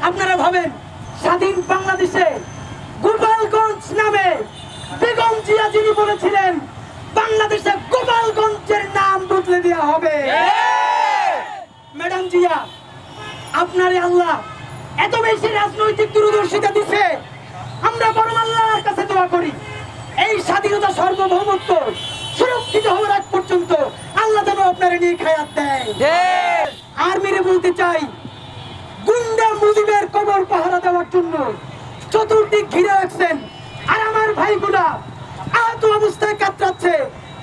আপনারা ভাবেন স্বাধীন বাংলাদেশে গোপালগঞ্জ নামে বেগম জিয়া যিনি বলেছিলেন বাংলাদেশে গোপালগঞ্জের নাম বদলে দেওয়া হবে। ম্যাডাম জিয়া, আপনারে আল্লাহ এত বেশি রাজনৈতিক দূরদর্শিতা দিচ্ছে, আমরা বরং আল্লাহর কাছে দোয়া করি এই স্বাধীনতা সার্বভৌমত্ব সুরক্ষিত হওয়ার আগ পর্যন্ত আল্লাহ যেন আপনারা নিয়ে খায়াত দেয়। আর মেরে বলতে চাই, গুন্ডা মুজিবের কবর পাহারা দেওয়ার জন্য চতুর্দিক ঘিরে রাখছেন, আর আমার ভাইগুলা আহত অবস্থায় কাতরাচ্ছে,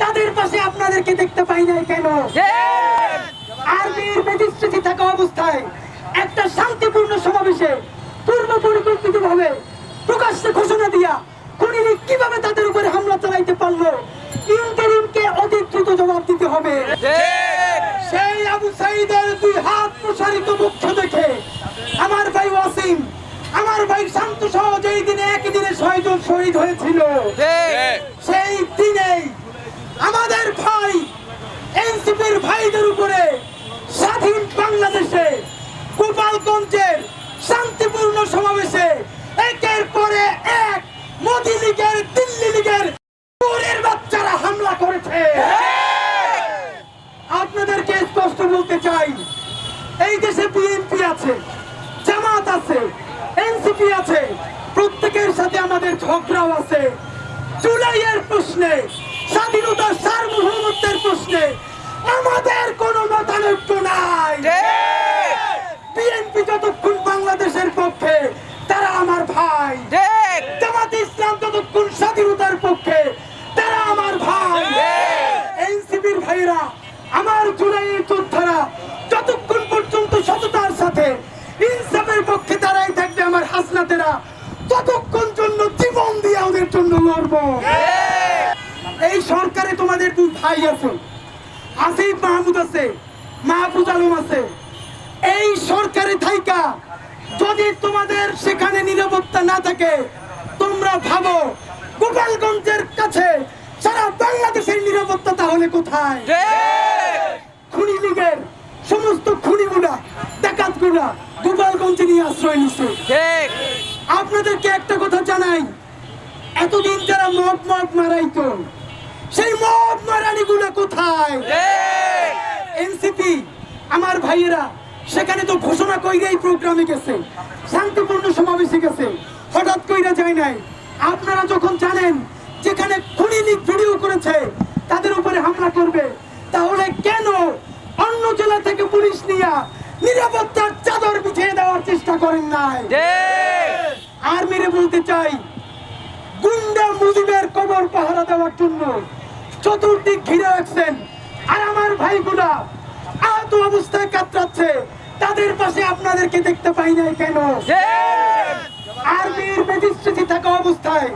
তাদের পাশে আপনাদেরকে দেখতে পাই নাই কেন? আর্মির প্রতিশ্রুতি থাকা অবস্থায় একটা শান্তিপূর্ণ সমাবেশে পূর্ব পরিকল্পিত ভাবে প্রকাশ্যে ঘোষণা দিয়া খুনিরা কিভাবে তাদের উপরে হামলা চালাইতে পারলো, ইন্টারিমকে অতি দ্রুত জবাব দিতে হবে। সেই আবু সাঈদের দুই হাত প্রসারিত মুখ দেখে আমার ভাই ওয়াসিম, আমার ভাই শান্ত সহ যেই দিনে একই দিনে 6 জন শহীদ হয়েছিল, সেই দিনেই আমাদের ভাই এনসিপির ভাইদের উপরে স্বাধীন বাংলাদেশে গোপালগঞ্জের শান্তিপূর্ণ সমাবেশে একের পরে এক মোদি লীগের, দিল্লি লীগের চোরের বাচ্চারা হামলা করেছে। আপনাদেরকে স্পষ্ট বলতে চাই, এই দেশে বিএনপি আছে, জামাত আছে, এনসিপি আছে, প্রত্যেকের সাথে আমাদের ঝগড়াও আছে। জুলাইয়ের প্রশ্নে, স্বাধীনতার সার্বভৌমত্বের প্রশ্নে আমাদের কোনো মতানৈক্য নাই। বিএনপি যতক্ষণ বাংলাদেশের পক্ষে তারা আমার ভাই, জামাত ইসলাম যতক্ষণ স্বাধীনতার পক্ষে তারা আমার ভাই, এনসিপির ভাইরা, আমার জুলাইয়ের যোদ্ধারা যতক্ষণ পর্যন্ত সততার সাথে ইনসাফের পক্ষে দাঁড়াই থাকবে, আমার হাসনাতেরা ততক্ষণ জন্য জীবন দিয়ে ওদের জন্য লড়ব। এই সরকারে তোমাদের দুই ভাই আছে, আসিফ মাহমুদ আছে, মাহফুজ আলম আছে। এই সরকারে থাইকা যদি তোমাদের সেখানে নিরাপত্তা না থাকে, তোমরা ভাবো গোপালগঞ্জের কাছে সারা বাংলাদেশের নিরাপত্তা তাহলে কোথায়? খুনি লীগের সমস্ত খুনিগুলা, ডাকাতগুলা গোপালগঞ্জে নিয়ে আশ্রয় নিচ্ছে। আপনাদেরকে একটা কথা জানাই, এতদিন যারা মদ মারাইতো, সেই মদ মারানিগুলো কোথায়? এনসিপি আমার ভাইয়েরা সেখানে তো ঘোষণা কইরাই প্রোগ্রামে গেছে, শান্তিপূর্ণ সমাবেশে গেছে, হঠাৎ কইরা যায় নাই। আপনারা যখন জানেন যেখানে খুনি লীগ ভিডিও করেছে তাদের উপরে হামলা করবে, তাহলে কেন অন্য জেলা থেকে পুলিশ নিয়ে নিরাপত্তার চাদর বিছিয়ে দেওয়ার চেষ্টা করেন নাই? আর মেরে বলতে চাই, গুন্ডা মুজিবের কবর পাহারা দেওয়ার জন্য চতুর্দিক ঘিরে রাখছেন, আর আমার ভাইগুলা আহত অবস্থায় কাতরাচ্ছে, তাদের পাশে আপনাদেরকে দেখতে পাই নাই কেন? আর্মির প্রতিশ্রুতি থাকা অবস্থায়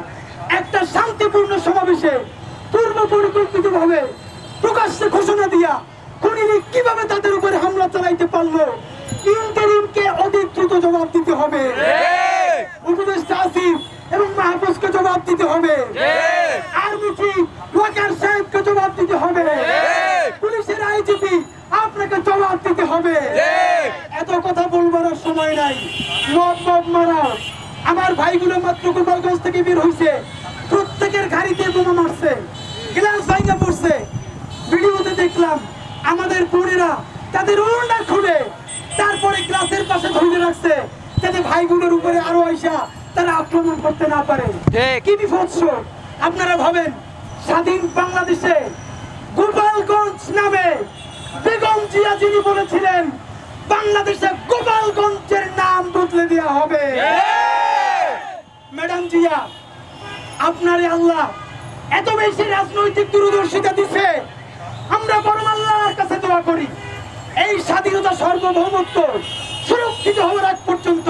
একটা শান্তিপূর্ণ সমাবেশে পূর্ব পরিকল্পিত ভাবে প্রকাশ্যে ঘোষণা দিয়া খুনিরা কিভাবে তাদের উপরে হামলা চালাইতে পারলো, ইন্টারিমকে অতি দ্রুত জবাব দিতে হবে। উপদেষ্টা আসিফ এবং মাহফুজকে জবাব দিতে হবে, আর্মি চিফ ওয়াকার সাহেবকে জবাব দিতে হবে, পুলিশের আইজিপি আপনাকে জবাব দিতে হবে। এত কথা বলবার সময় নাই। মদ মারা আমার ভাইগুলো মাত্র গোপালগঞ্জ থেকে বের হয়েছে, প্রত্যেকের গাড়িতে বোমা মারছে, গ্লাস ভাঙা পড়ছে। ভিডিওতে দেখলাম আমাদের বোনেরা তাদের ওড়না খুলে তারপরে গ্লাসের পাশে ধরে রাখছে, যাতে ভাইগুলোর উপরে আরো আইসা তারা আক্রমণ করতে না পারে। কি বিভৎস! আপনারা ভাবেন স্বাধীন বাংলাদেশে গোপালগঞ্জ নামে বেগম জিয়া যিনি বলেছিলেন বাংলাদেশে গোপালগঞ্জের নাম বদলে দেওয়া হবে। ম্যাডাম জিয়া, আপনারে আল্লাহ এত বেশি রাজনৈতিক দূরদর্শিতা দিচ্ছে, আমরা বরং আল্লাহর কাছে দোয়া করি এই স্বাধীনতা সার্বভৌমত্ব সুরক্ষিত হওয়ার আগ পর্যন্ত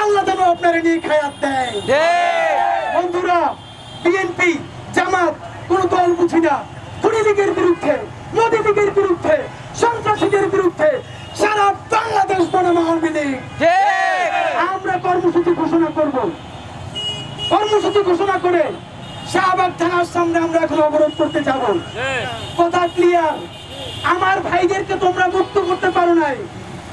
আল্লাহ যেন আপনারা নিয়ে খায়াত দেয়। বন্ধুরা, বিএনপি জামাত কোন দল বুঝি না, খুনি লীগের বিরুদ্ধে, মোদি লীগের বিরুদ্ধে, সন্ত্রাসীদের বিরুদ্ধে সারা বাংলাদেশ বনাম আওয়ামী লীগ। আমরা কর্মসূচি ঘোষণা করব, কর্মসূচি ঘোষণা করে শাহবাগ থানার সামনে আমরা এখন অবরোধ করতে যাব। কথা ক্লিয়ার? আমার ভাইদেরকে তোমরা মুক্ত করতে পারো নাই,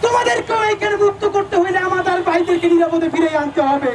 তোমাদেরকেও এখানে মুক্ত করতে হলে আমাদের ভাইদেরকে নিরাপদে ফিরে আনতে হবে।